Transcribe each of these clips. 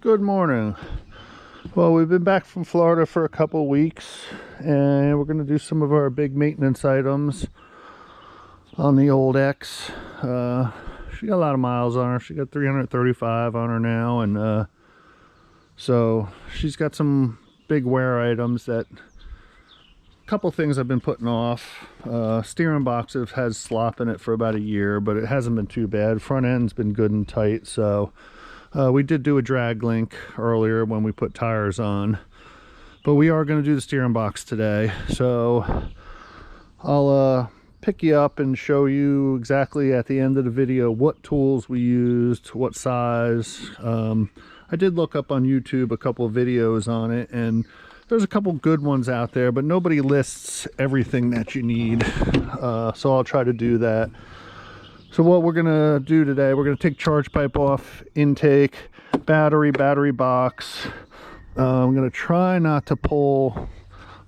Good morning. Well, we've been back from Florida for a couple weeks, and we're going to do some of our big maintenance items on the old X. She got a lot of miles on her. She got 335 on her now, and so she's got some big wear items that couple things I've been putting off. Steering box has slop in it for about a year, but it hasn't been too bad. Front end's been good and tight, so we did do a drag link earlier when we put tires on, but we are going to do the steering box today. So I'll pick you up and show you exactly at the end of the video what tools we used, what size. I did look up on YouTube a couple of videos on it, and there's a couple good ones out there, but nobody lists everything that you need. So I'll try to do that. So what we're gonna do today, we're gonna take charge pipe off, intake, battery box. I'm gonna try not to pull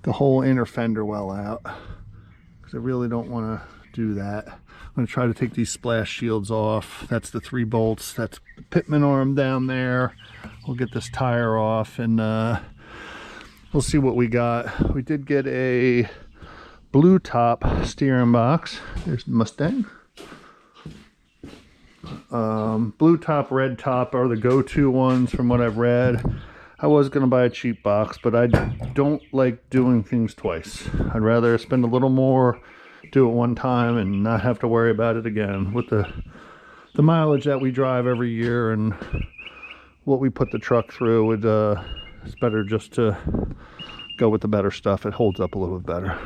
the whole inner fender well out, because I really don't want to do that. I'm gonna try to take these splash shields off. That's the 3 bolts. That's the pitman arm down there. We'll get this tire off, and we'll see what we got. We did get a blue top steering box. There's the Mustang. Blue top, red top are the go-to ones from what I've read. I was going to buy a cheap box, but I don't like doing things twice. I'd rather spend a little more, do it one time, and not have to worry about it again. With the mileage that we drive every year and what we put the truck through, it's better just to go with the better stuff. It holds up a little bit better.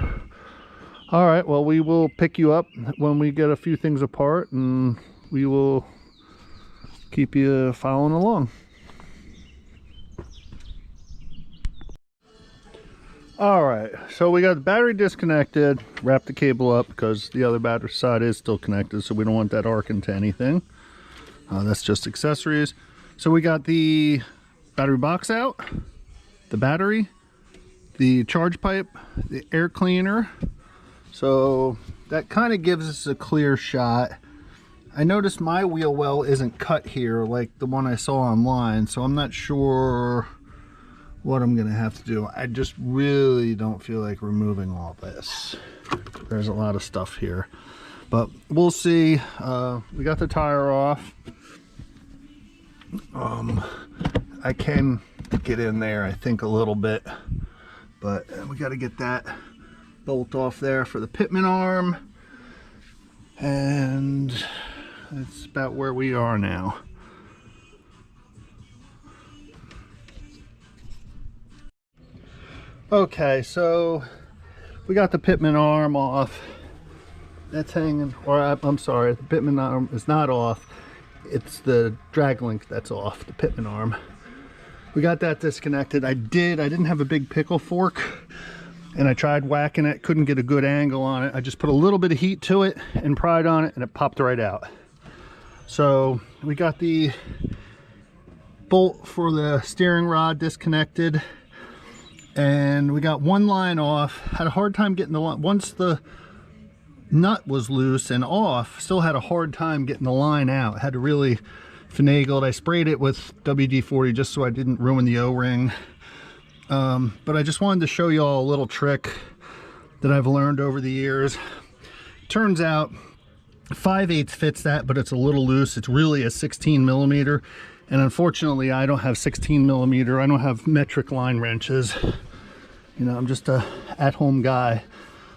All right, well, we will pick you up when we get a few things apart, and we will keep you following along. All right, so we got the battery disconnected. Wrap the cable up because the other battery side is still connected, so we don't want that arc into anything. That's just accessories. So we got the battery box out, the battery, the charge pipe, the air cleaner. So that kind of gives us a clear shot. I noticed my wheel well isn't cut here like the one I saw online, so I'm not sure what I'm gonna have to do. I just really don't feel like removing all this. There's a lot of stuff here, but we'll see. We got the tire off. I can get in there, I think, a little bit, but we got to get that bolt off there for the pitman arm, and that's about where we are now. Okay, so we got the pitman arm off. That's hanging, or I'm sorry, the pitman arm is not off. It's the drag link that's off, the pitman arm. We got that disconnected. I didn't have a big pickle fork, and I tried whacking it, couldn't get a good angle on it. I just put a little bit of heat to it and pried on it, and it popped right out. So we got the bolt for the steering rod disconnected, and we got one line off. Had a hard time getting the line. Once the nut was loose and off, still had a hard time getting the line out. Had to really finagle it. I sprayed it with WD-40 just so I didn't ruin the O-ring. But I just wanted to show you all a little trick that I've learned over the years. Turns out 5/8 fits that, but it's a little loose. It's really a 16 millimeter, and unfortunately I don't have 16 millimeter. I don't have metric line wrenches. You know, I'm just a at-home guy.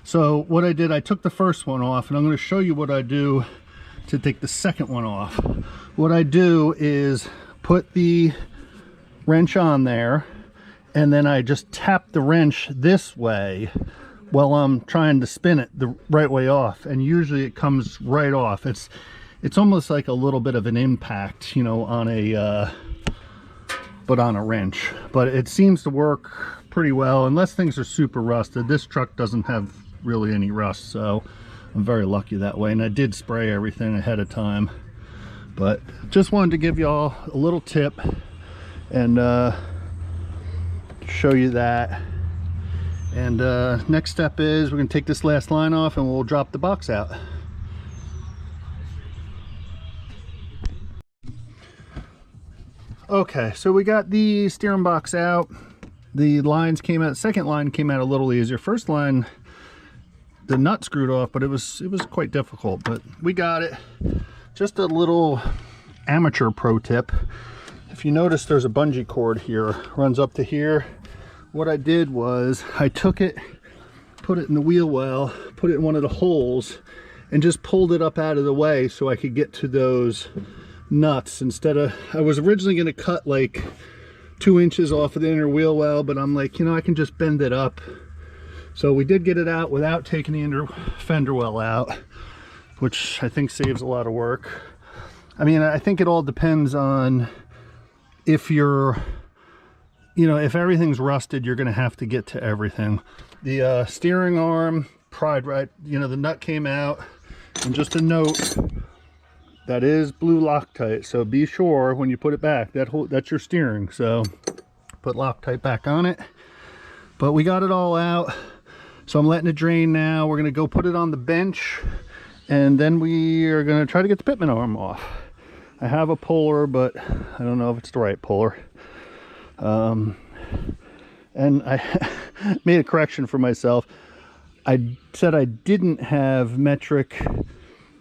So what I did, I took the first one off, and I'm going to show you what I do to take the second one off. What I do is put the wrench on there, and then I just tap the wrench this way while I'm trying to spin it the right way off, and usually it comes right off. It's almost like a little bit of an impact, you know, on a wrench, but it seems to work pretty well unless things are super rusted. This truck doesn't have really any rust, so I'm very lucky that way, and I did spray everything ahead of time. But just wanted to give y'all a little tip and show you that. And next step is we're going to take this last line off, and we'll drop the box out. Okay, so we got the steering box out. The lines came out, second line came out a little easier. First line, the nut screwed off, but it was quite difficult, but we got it. Just a little amateur pro tip. If you notice, there's a bungee cord here, runs up to here. What I did was I took it, put it in the wheel well, put it in one of the holes, and just pulled it up out of the way so I could get to those nuts. Instead of, I was originally going to cut like 2 inches off of the inner wheel well, but I'm like, you know, I can just bend it up. So we did get it out without taking the inner fender well out, which I think saves a lot of work. I mean, I think it all depends on if you're, you know, if everything's rusted, you're going to have to get to everything. The steering arm pried right, you know, the nut came out. And just a note, that is blue Loctite, so be sure when you put it back, that's your steering, so put Loctite back on it. But we got it all out, so I'm letting it drain now. We're gonna go put it on the bench, and then we are gonna try to get the pitman arm off. I have a puller, but I don't know if it's the right puller. And I made a correction for myself. I said I didn't have metric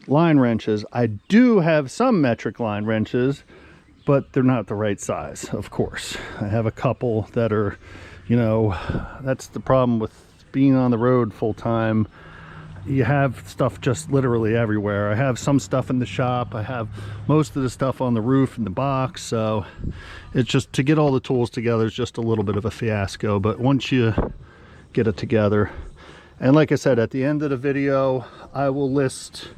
line wrenches. I do have some metric line wrenches, but they're not the right size, of course. I have a couple that are, you know, that's the problem with being on the road full time. You have stuff just literally everywhere. I have some stuff in the shop. I have most of the stuff on the roof in the box. So it's just, to get all the tools together is just a little bit of a fiasco. But once you get it together, and like I said, at the end of the video, I will list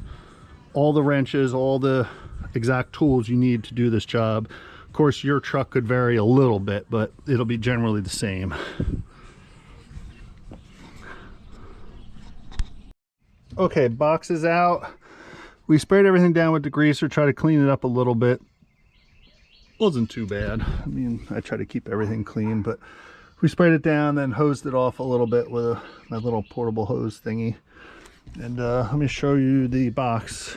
all the wrenches, all the exact tools you need to do this job. Of course, your truck could vary a little bit, but it'll be generally the same. Okay, box is out. We sprayed everything down with degreaser, try to clean it up a little bit. Wasn't too bad. I mean, I try to keep everything clean, but we sprayed it down, then hosed it off a little bit with my little portable hose thingy. And let me show you the box.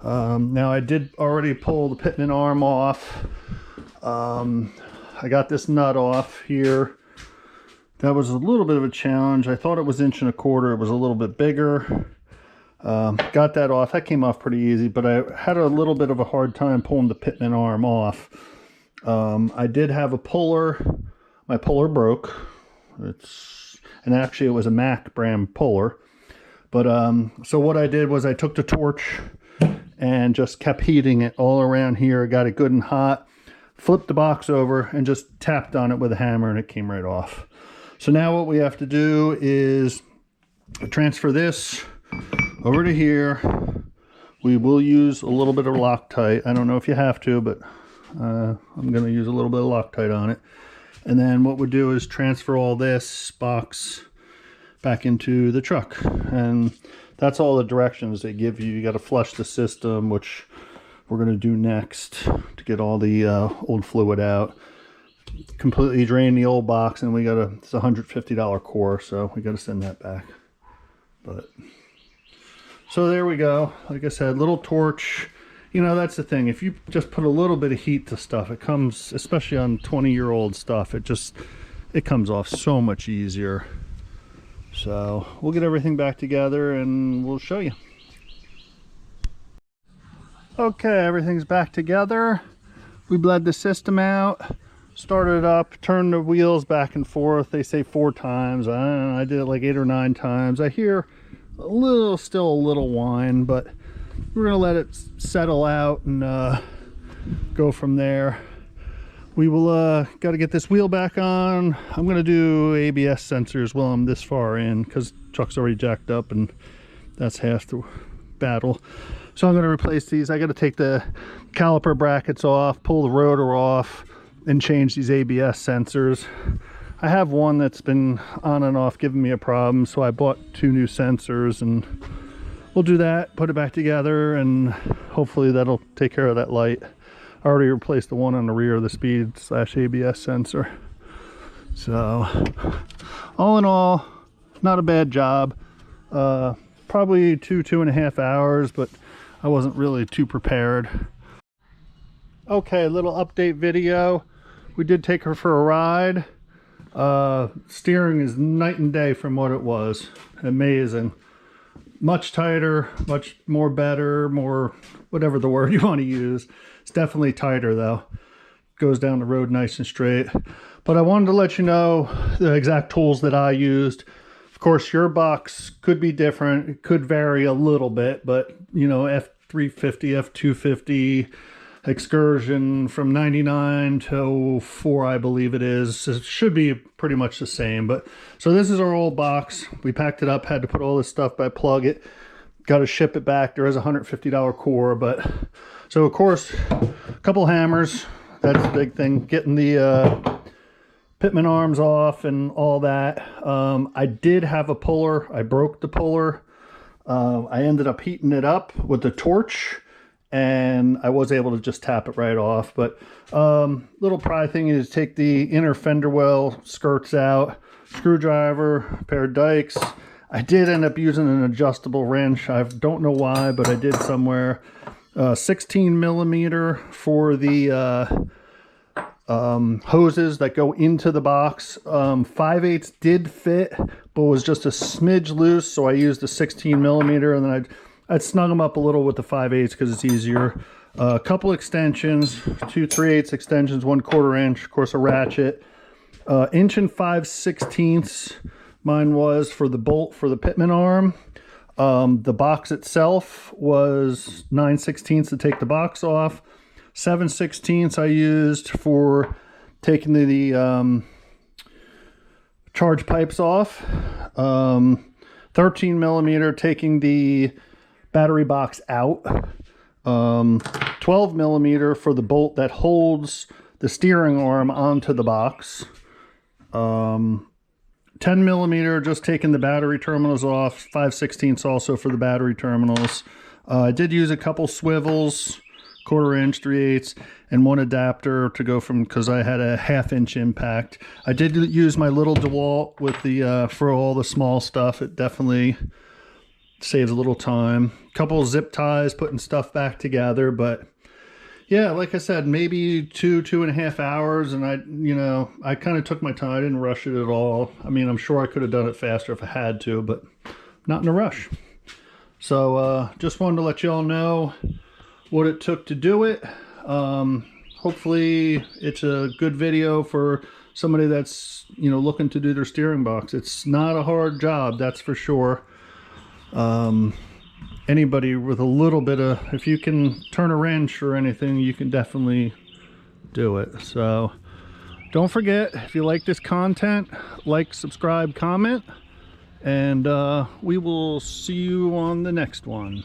Now I did already pull the pitman arm off. I got this nut off here. That was a little bit of a challenge. I thought it was 1.25 inches. It was a little bit bigger. Got that off. That came off pretty easy, but I had a little bit of a hard time pulling the pitman arm off. I did have a puller. My puller broke. And actually it was a Mac brand puller. But so what I did was I took the torch and just kept heating it all around here. Got it good and hot. Flipped the box over and just tapped on it with a hammer, and it came right off. So now what we have to do is transfer this over to here. We will use a little bit of Loctite. I don't know if you have to, but I'm going to use a little bit of Loctite on it. And then what we'll do is transfer all this box back into the truck, and that's all the directions they give you. You got to flush the system, which we're going to do next to get all the old fluid out. Completely drain the old box, and it's a $150 core, so we got to send that back. But so there we go. Like I said, little torch. You know, that's the thing. If you just put a little bit of heat to stuff, it comes, especially on 20-year-old stuff, it comes off so much easier. So we'll get everything back together and we'll show you. Okay, everything's back together. We bled the system out, started up, turned the wheels back and forth. They say 4 times. I don't know, I did it like 8 or 9 times. I hear still a little whine, but we're gonna let it settle out and go from there. We will got to get this wheel back on. I'm gonna do ABS sensors while I'm this far in, because truck's already jacked up and that's half the battle. So I'm gonna replace these. I got to take the caliper brackets off, pull the rotor off, and change these ABS sensors. I have one that's been on and off giving me a problem, so I bought 2 new sensors, and we'll do that, put it back together, and hopefully that'll take care of that light. I already replaced the one on the rear of the speed/ABS sensor. So all in all, not a bad job. Probably 2.5 hours, but I wasn't really too prepared. Okay, a little update video. We did take her for a ride. Steering is night and day from what it was. Amazing. Much tighter, much more better, more whatever the word you want to use. It's definitely tighter though. Goes down the road nice and straight. But I wanted to let you know the exact tools that I used. Of course, your box could be different. It could vary a little bit, but you know, F350, F250, Excursion from 99 to 04, I believe it is. It should be pretty much the same. But so this is our old box. We packed it up, had to put all this stuff by plug it. Got to ship it back. There is a $150 core, but so of course, a couple hammers. That's the big thing. Getting the pitman arms off and all that. I did have a puller. I broke the puller. I ended up heating it up with the torch, and I was able to just tap it right off. But little pry thing is take the inner fender well skirts out, screwdriver, a pair of dikes. I did end up using an adjustable wrench. I don't know why, but I did somewhere. 16 millimeter for the hoses that go into the box. 5/8 did fit, but was just a smidge loose, so I used a 16 millimeter, and then I'd snug them up a little with the 5/8 because it's easier. A couple extensions, 2 3/8 extensions, 1/4 inch, of course a ratchet, 1 5/16 inch. Mine was for the bolt for the pitman arm. The box itself was 9/16 to take the box off. 7/16 I used for taking the charge pipes off. 13 millimeter taking the battery box out. 12 millimeter for the bolt that holds the steering arm onto the box. 10 millimeter just taking the battery terminals off. 5/16 also for the battery terminals. I did use a couple swivels, 1/4 inch, 3/8, and one adapter to go from, because I had a 1/2 inch impact. I did use my little DeWalt with the for all the small stuff. It definitely saves a little time. Couple zip ties, putting stuff back together, but yeah, like I said, maybe 2.5 hours, and I kind of took my time. I didn't rush it at all. I mean, I'm sure I could have done it faster if I had to, but not in a rush. So just wanted to let you all know what it took to do it. Hopefully it's a good video for somebody that's looking to do their steering box. It's not a hard job, that's for sure. Anybody with a little bit of, if you can turn a wrench or anything, you can definitely do it. So don't forget, if you like this content, like, subscribe, comment, and we will see you on the next one.